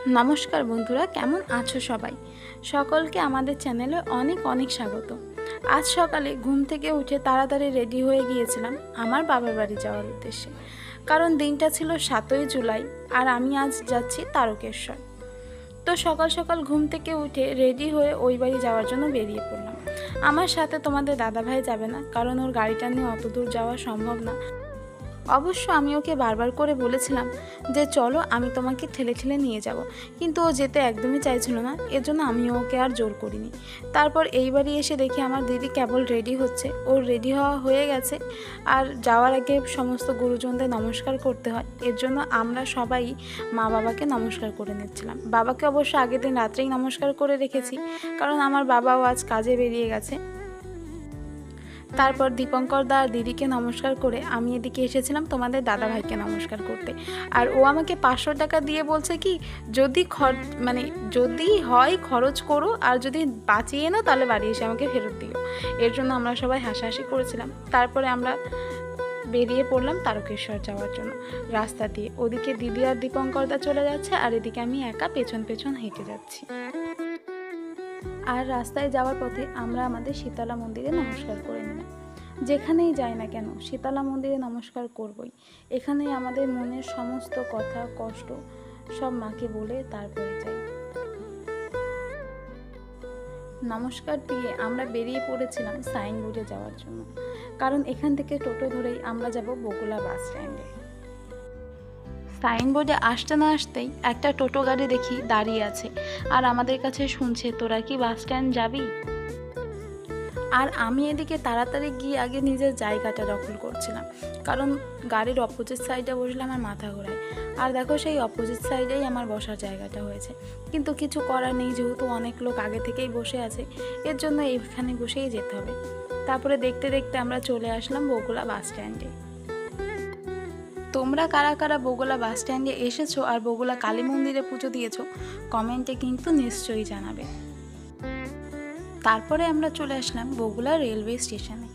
নমস্কার বন্ধুরা, কেমন আছো সবাই? সকলকে আমাদের চ্যানেলে অনেক অনেক স্বাগত। আজ সকালে ঘুম থেকে উঠে তাড়াতাড়ি রেডি হয়ে গিয়েছিলাম আমার বাবার বাড়ি যাওয়ার উদ্দেশ্যে। কারণ দিনটা ছিল 7ই জুলাই আর আমি আজ যাচ্ছি তারকেশ্বর। তো সকাল সকাল ঘুম থেকে উঠে রেডি হয়ে ওই বাড়ি যাওয়ার জন্য বেরিয়ে পড়লাম। আমার সাথে তোমাদের দাদাভাই যাবে না, কারণ ওর গাড়িটা নিয়ে অত দূর যাওয়া সম্ভব না। অবশ্য আমি ওকে বারবার করে বলেছিলাম যে চলো, আমি তোমাকে ঠেলে ঠেলে নিয়ে যাব, কিন্তু ও যেতে একদমই চাইছিল না। এর জন্য আমি ওকে আর জোর করিনি। তারপর এইবারই এসে দেখি আমার দিদি কেবল রেডি হচ্ছে। ওর রেডি হওয়া হয়ে গেছে, আর যাওয়ার আগে সমস্ত গুরুজনদের নমস্কার করতে হয়। এর জন্য আমরা সবাই মা বাবাকে নমস্কার করে নিচ্ছিলাম। বাবাকে অবশ্য আগের দিন রাত্রেই নমস্কার করে রেখেছি, কারণ আমার বাবাও আজ কাজে বেরিয়ে গেছে। তারপর দীপঙ্কর দা আর দিদিকে নমস্কার করে আমি এদিকে এসেছিলাম তোমাদের দাদাভাইকে নমস্কার করতে। আর ও আমাকে 500 টাকা দিয়ে বলছে কি, যদি হয় খরচ করো, আর যদি বাঁচিয়ে নাও তাহলে বাড়ি এসে আমাকে ফেরত দিও। এর জন্য আমরা সবাই হাসাহাসি করেছিলাম। তারপরে আমরা বেরিয়ে পড়লাম তারকেশ্বর যাওয়ার জন্য রাস্তা দিয়ে। ওদিকে দিদি আর দীপঙ্কর দা চলে যাচ্ছে, আর এদিকে আমি একা পেছন পেছন হেঁটে যাচ্ছি। আর রাস্তায় যাওয়ার পথে আমরা আমাদের শীতলা মন্দিরে নমস্কার করে নিলাম। যেখানেই যাই না কেন শীতলা মন্দিরে নমস্কার করবই। এখানেই আমাদের মনের সমস্ত কথা কষ্ট সব মাকে বলে তারপরে যাই। নমস্কার দিয়ে আমরা বেরিয়ে পড়েছিলাম সাইনবোর্ডে যাওয়ার জন্য, কারণ এখান থেকে টোটো ধরেই আমরা যাব বগুলা বাস স্ট্যান্ডে। সাইনবোর্ডে আসতে না আসতেই একটা টোটো গাড়ি দেখি দাঁড়িয়ে আছে, আর আমাদের কাছে শুনছে, তোরা কি বাস স্ট্যান্ড যাবি? আর আমি এদিকে তাড়াতাড়ি গিয়ে আগে নিজের জায়গাটা দখল করছিলাম, কারণ গাড়ির অপোজিট সাইডে বসলে আমার মাথা ঘোরায়। আর দেখো, সেই অপোজিট সাইডেই আমার বসার জায়গাটা হয়েছে। কিন্তু কিছু করার নেই, যেহেতু অনেক লোক আগে থেকেই বসে আছে, এর জন্য এইখানে বসেই যেতে হবে। তারপরে দেখতে দেখতে আমরা চলে আসলাম বগুলা বাস স্ট্যান্ডে। তোমরা কারা কারা বগুলা বাস স্ট্যান্ডে এসেছো আর বগুলা কালী মন্দিরে পুজো দিয়েছো, কমেন্টে কিন্তু নিশ্চয়ই জানাবে। তারপরে আমরা চলে আসলাম বগুলা রেলওয়ে স্টেশনে।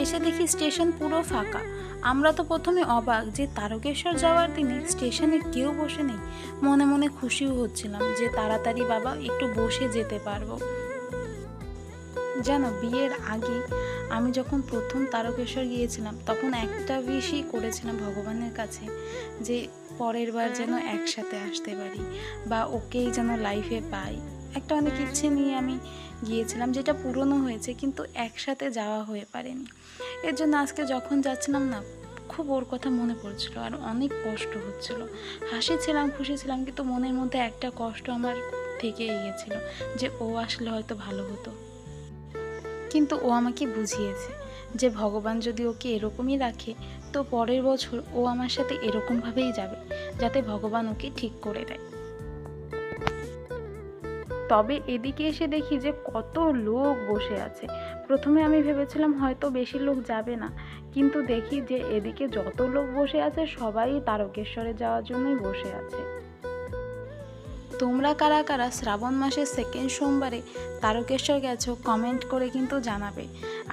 এসে দেখি স্টেশন পুরো ফাঁকা। আমরা তো প্রথমে অবাক যে তারকেশ্বর যাওয়ার দিনে স্টেশনে কেউ বসে নেই। মনে মনে খুশিও হচ্ছিলাম যে তাড়াতাড়ি বাবা একটু বসে যেতে পারবো। জানো, বিয়ের আগে আমি যখন প্রথম তারকেশ্বর গিয়েছিলাম, তখন একটা উইশই করেছিলাম ভগবানের কাছে, যে পরের বার যেন একসাথে আসতে পারি, বা ওকেই যেন লাইফে পাই। একটা অনেক ইচ্ছে নিয়ে আমি গিয়েছিলাম, যেটা পূরণও হয়েছে, কিন্তু একসাথে যাওয়া হয়ে পারেনি। এর জন্য আজকে যখন যাচ্ছিলাম না, খুব ওর কথা মনে পড়ছিল, আর অনেক কষ্ট হচ্ছিল। হাসি ছিলাম, খুশি ছিলাম, কিন্তু মনের মধ্যে একটা কষ্ট আমার থেকেই গিয়েছিল, যে ও আসলে হয়তো ভালো হতো। কিন্তু ও আমাকে বুঝিয়েছে যে ভগবান যদি ওকে এরকমই রাখে, তো পরের বছর ও আমার সাথে এরকমভাবেই যাবে, যাতে ভগবান ওকে ঠিক করে দেয়। তবে এদিকে এসে দেখি যে কত লোক বসে আছে। প্রথমে আমি ভেবেছিলাম হয়তো বেশি লোক যাবে না, কিন্তু দেখি যে এদিকে যত লোক বসে আছে সবাই তারকেশ্বরে যাওয়ার জন্যই বসে আছে। তোমরা কারা কারা শ্রাবণ মাসের সেকেন্ড সোমবারে তারকেশ্বর গেছো, কমেন্ট করে কিন্তু জানাবে।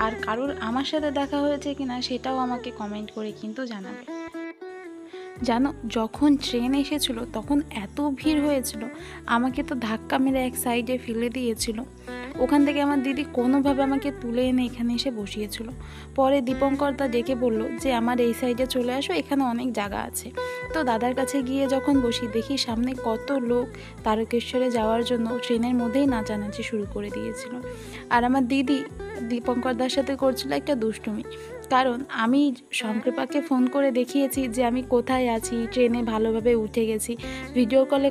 আর কারোর আমার সাথে দেখা হয়েছে কিনা সেটাও আমাকে কমেন্ট করে কিন্তু জানাবে। জানো, যখন ট্রেন এসেছিল তখন এত ভিড় হয়েছিল, আমাকে তো ধাক্কা মেরে এক সাইডে ফেলে দিয়েছিল। ওখান থেকে আমার দিদি কোনোভাবে আমাকে তুলে এনে এখানে এসে বসিয়েছিল। পরে দীপঙ্কর দা ডেকে বলল যে আমার এই সাইডে চলে আসো, এখানে অনেক জায়গা আছে। তো দাদার কাছে গিয়ে যখন বসি, দেখি সামনে কত লোক তারকেশ্বরে যাওয়ার জন্য ট্রেনের মধ্যেই নাচানাচি শুরু করে দিয়েছিল। আর আমার দিদি দীপঙ্কর দার সাথে করছিল একটা দুষ্টুমি, কারণ আমি শঙ্কৃপাকে ফোন করে দেখিয়েছি যে আমি কোথায় আছি, ট্রেনে ভালোভাবে উঠে গেছি। ভিডিও কলে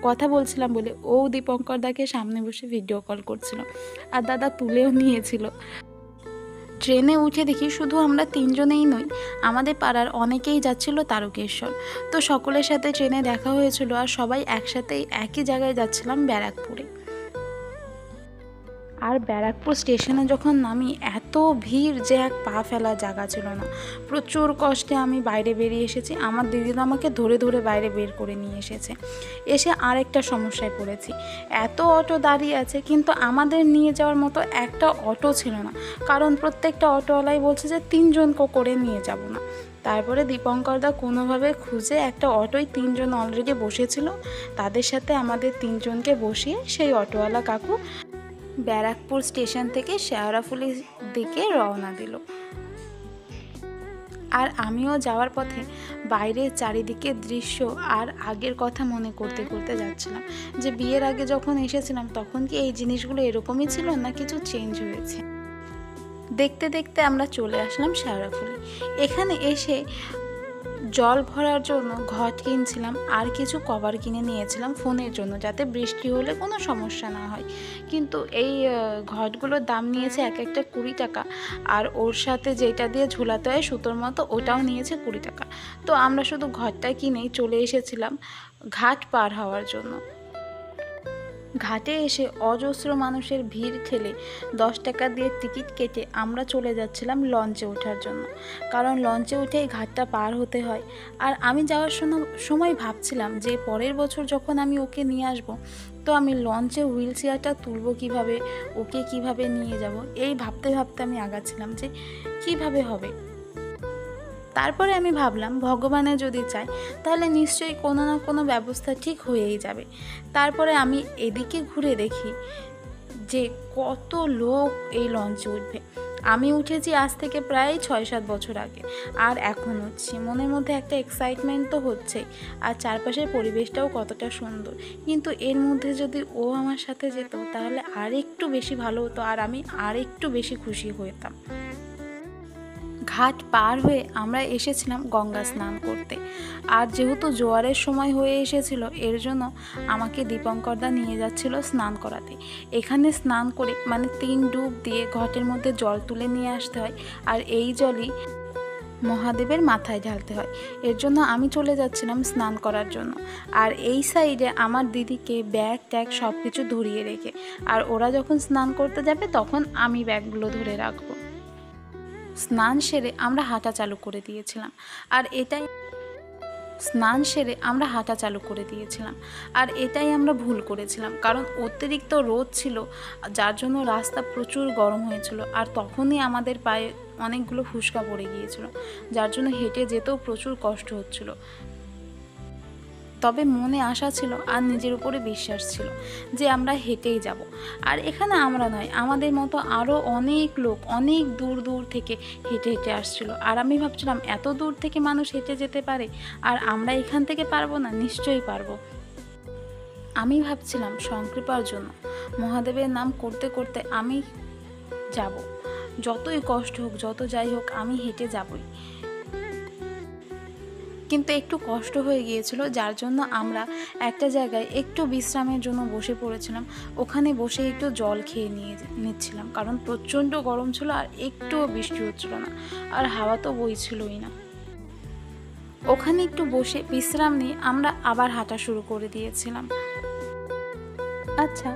কথা বলছিলাম বলে ও দীপঙ্কর দাকে সামনে বসে ভিডিও কল করছিল, আর দাদা তুলেও নিয়েছিল। ট্রেনে উঠে দেখি শুধু আমরা 3 জনেই নই, আমাদের পাড়ার অনেকেই যাচ্ছিল তারকেশ্বর। তো সকলের সাথে ট্রেনে দেখা হয়েছিল, আর সবাই একসাথেই একই জায়গায় যাচ্ছিলাম, ব্যারাকপুরে। আর ব্যারাকপুর স্টেশনে যখন নামি, এত ভিড় যে এক পা ফেলার জায়গা ছিল না। প্রচুর কষ্টে আমি বাইরে বেরিয়ে এসেছি। আমার দিদি তো আমাকে ধরে ধরে বাইরে বের করে নিয়ে এসেছে। এসে আরেকটা সমস্যায় পড়েছি, এত অটো দাঁড়িয়ে আছে, কিন্তু আমাদের নিয়ে যাওয়ার মতো একটা অটো ছিল না, কারণ প্রত্যেকটা অটোওয়ালাই বলছে যে 3 জনকে করে নিয়ে যাব না। তারপরে দীপঙ্করদা কোনোভাবে খুঁজে একটা অটোয় 3 জন অলরেডি বসেছিল, তাদের সাথে আমাদের 3 জনকে বসিয়ে সেই অটোওয়ালা কাকু ব্যারাকপুর স্টেশন থেকে শেওড়াফুলির দিকে রওনা দিল। আর আমিও যাওয়ার পথে বাইরের চারিদিকের দৃশ্য আর আগের কথা মনে করতে করতে যাচ্ছিলাম যে বিয়ের আগে যখন এসেছিলাম তখন কি এই জিনিসগুলো এরকমই ছিল না কিছু চেঞ্জ হয়েছে। দেখতে দেখতে আমরা চলে আসলাম শেওড়াফুলি। এখানে এসে জল ভরার জন্য ঘট কিনছিলাম আর কিছু কভার কিনে নিয়েছিলাম ফোনের জন্য, যাতে বৃষ্টি হলে কোনো সমস্যা না হয়। কিন্তু এই ঘটগুলোর দাম নিয়েছে এক একটা 20 টাকা, আর ওর সাথে যেটা দিয়ে ঝুলাতে হয় সুতোর মতো ওটাও নিয়েছে 20 টাকা। তো আমরা শুধু ঘরটা কিনেই চলে এসেছিলাম ঘাট পার হওয়ার জন্য। ঘাটে এসে অজস্র মানুষের ভিড় ঠেলে 10 টাকা দিয়ে টিকিট কেটে আমরা চলে যাচ্ছিলাম লঞ্চে ওঠার জন্য, কারণ লঞ্চে উঠেই ঘাটটা পার হতে হয়। আর আমি যাওয়ার সময় ভাবছিলাম যে পরের বছর যখন আমি ওকে নিয়ে আসব, তো আমি লঞ্চে হুইল চেয়ারটা তুলব কীভাবে, ওকে কিভাবে নিয়ে যাব, এই ভাবতে ভাবতে আমি আগাচ্ছিলাম যে কিভাবে হবে। তারপরে আমি ভাবলাম ভগবানের যদি চায় তাহলে নিশ্চয়ই কোনো না কোনো ব্যবস্থা ঠিক হয়েই যাবে। তারপরে আমি এদিকে ঘুরে দেখি যে কত লোক এই লঞ্চে উঠবে। আমি উঠেছি আজ থেকে প্রায় 6-7 বছর আগে, আর এখন উঠছি, মনের মধ্যে একটা এক্সাইটমেন্ট তো হচ্ছেই, আর চারপাশের পরিবেশটাও কতটা সুন্দর। কিন্তু এর মধ্যে যদি ও আমার সাথে যেত তাহলে আর একটু বেশি ভালো হতো, আর আমি আর একটু বেশি খুশি হতাম। ঘাট পার হয়ে আমরা এসেছিলাম গঙ্গা স্নান করতে, আর যেহেতু জোয়ারের সময় হয়ে এসেছিল এর জন্য আমাকে দীপঙ্করদা নিয়ে যাচ্ছিল স্নান করাতে। এখানে স্নান করে মানে 3 ডুব দিয়ে ঘটের মধ্যে জল তুলে নিয়ে আসতে হয়, আর এই জলই মহাদেবের মাথায় ঢালতে হয়। এর জন্য আমি চলে যাচ্ছিলাম স্নান করার জন্য, আর এই সাইডে আমার দিদিকে ব্যাগ ট্যাগ সব কিছু ধরিয়ে রেখে, আর ওরা যখন স্নান করতে যাবে তখন আমি ব্যাগগুলো ধরে রাখবো। স্নান সেরে আমরা হাঁটা চালু করে দিয়েছিলাম, আর এটাই আমরা ভুল করেছিলাম, কারণ অতিরিক্ত রোদ ছিল যার জন্য রাস্তা প্রচুর গরম হয়েছিল, আর তখনই আমাদের পায়ে অনেকগুলো ফুসকা পড়ে গিয়েছিল, যার জন্য হেঁটে যেতেও প্রচুর কষ্ট হচ্ছিল। তবে মনে আশা ছিল আর নিজের উপরে বিশ্বাস ছিল যে আমরা হেঁটেই যাব। আর এখানে আমরা নয়, আমাদের মতো আরও অনেক লোক অনেক দূর দূর থেকে হেঁটে হেঁটে আসছিল, আর আমি ভাবছিলাম এত দূর থেকে মানুষ হেঁটে যেতে পারে আর আমরা এখান থেকে পারবো না, নিশ্চয়ই পারবো। আমি ভাবছিলাম সংকৃপার জন্য মহাদেবের নাম করতে করতে আমি যাব, যতই কষ্ট হোক যত যাই হোক আমি হেঁটে যাবই। কিন্তু একটু কষ্ট হয়ে গিয়েছিল, যার জন্য আমরা একটা জায়গায় একটু বিশ্রামের জন্য বসে পড়েছিলাম। ওখানে বসে একটু জল খেয়ে নিচ্ছিলাম, কারণ প্রচণ্ড গরম ছিল আর একটুও বৃষ্টি হচ্ছিল না, আর হাওয়া তো বইছিলই না। ওখানে একটু বসে বিশ্রাম নিয়ে আমরা আবার হাঁটা শুরু করে দিয়েছিলাম। আচ্ছা,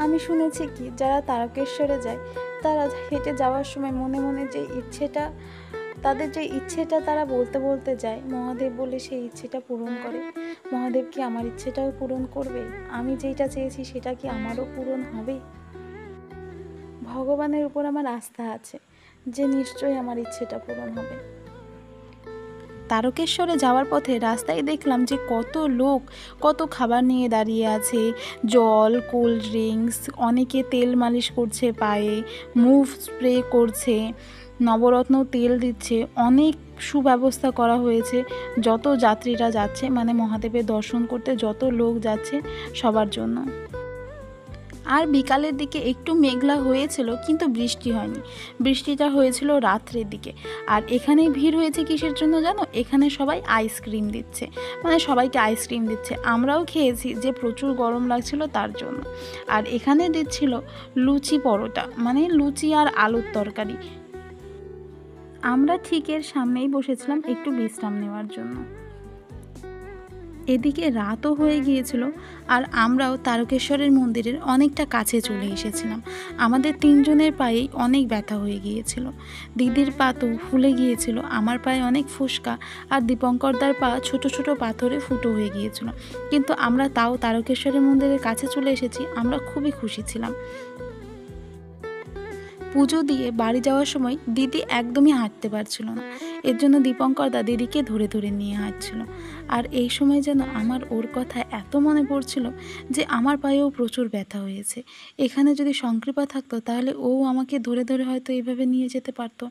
আমি শুনেছি কি যারা তারকেশ্বরে যায় তারা হেঁটে যাওয়ার সময় মনে মনে তাদের যে ইচ্ছেটা তারা বলতে বলতে যায়, মহাদেব বলে সেই ইচ্ছেটা পূরণ করে। মহাদেব কি আমার ইচ্ছেটাও পূরণ করবে? আমি যেটা চেয়েছি সেটা কি আমারও পূরণ হবে? ভগবানের উপর আমার আস্থা আছে যে নিশ্চয়ই আমার ইচ্ছেটা পূরণ হবে। তারকেশ্বরে যাওয়ার পথে রাস্তায় দেখলাম যে কত লোক কত খাবার নিয়ে দাঁড়িয়ে আছে, জল, কোল্ড ড্রিঙ্কস, অনেকে তেল মালিশ করছে পায়ে, মুভ স্প্রে করছে, নবরত্ন তেল দিচ্ছে, অনেক সুব্যবস্থা করা হয়েছে যত যাত্রীরা যাচ্ছে, মানে মহাদেবের দর্শন করতে যত লোক যাচ্ছে সবার জন্য। আর বিকালের দিকে একটু মেঘলা হয়েছিল, কিন্তু বৃষ্টি হয়নি, বৃষ্টিটা হয়েছিল রাত্রের দিকে। আর এখানে ভিড় হয়েছে কিসের জন্য জানো? এখানে সবাই আইসক্রিম দিচ্ছে, মানে সবাইকে আইসক্রিম দিচ্ছে। আমরাও খেয়েছি, যে প্রচুর গরম লাগছিল তার জন্য। আর এখানে দিচ্ছিল লুচি পরোটা, মানে লুচি আর আলুর তরকারি। আমরা ঠিক এর সামনেই বসেছিলাম একটু বিশ্রাম নেওয়ার জন্য। এদিকে রাতও হয়ে গিয়েছিল, আর আমরাও তারকেশ্বরের মন্দিরের অনেকটা কাছে চলে এসেছিলাম। আমাদের 3 জনের পায়েই অনেক ব্যথা হয়ে গিয়েছিল। দিদির পা তো ফুলে গিয়েছিল, আমার পায়ে অনেক ফুসকা, আর দীপঙ্করদার পা ছোট ছোট পাথরে ফুটো হয়ে গিয়েছিল। কিন্তু আমরা তাও তারকেশ্বরের মন্দিরের কাছে চলে এসেছি, আমরা খুবই খুশি ছিলাম। পুজো দিয়ে বাড়ি যাওয়ার সময় দিদি একদমই হাঁটতে পারছিল না। এর জন্য দীপঙ্কর দা দিদিকে ধরে ধরে নিয়ে হাঁটছিল। আর এই সময় যেন আমার ওর কথা এত মনে পড়ছিল যে আমার পায়েও প্রচুর ব্যথা হয়েছে। এখানে যদি শঙ্কৃপা থাকতো তাহলে ও আমাকে ধরে ধরে হয়তো এইভাবে নিয়ে যেতে পারতো।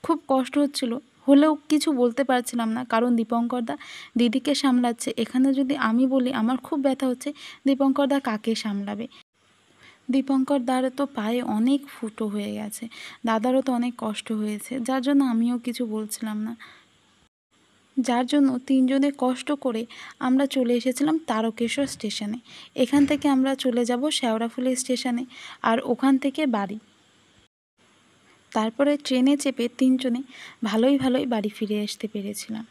খুব কষ্ট হচ্ছিল, হলেও কিছু বলতে পারছিলাম না, কারণ দীপঙ্কর দা দিদিকে সামলাচ্ছে। এখানে যদি আমি বলি আমার খুব ব্যথা হচ্ছে, দীপঙ্কর দা কাকে সামলাবে? দীপঙ্কর দারও তো পায়ে অনেক ফুটো হয়ে গেছে, দাদারও তো অনেক কষ্ট হয়েছে, যার জন্য আমিও কিছু বলছিলাম না। যার জন্য তিনজনে কষ্ট করে আমরা চলে এসেছিলাম তারকেশ্বর স্টেশনে। এখান থেকে আমরা চলে যাব শেওড়াফুলি স্টেশনে, আর ওখান থেকে বাড়ি। তারপরে ট্রেনে চেপে তিনজনে ভালোই ভালোই বাড়ি ফিরে আসতে পেরেছিলাম।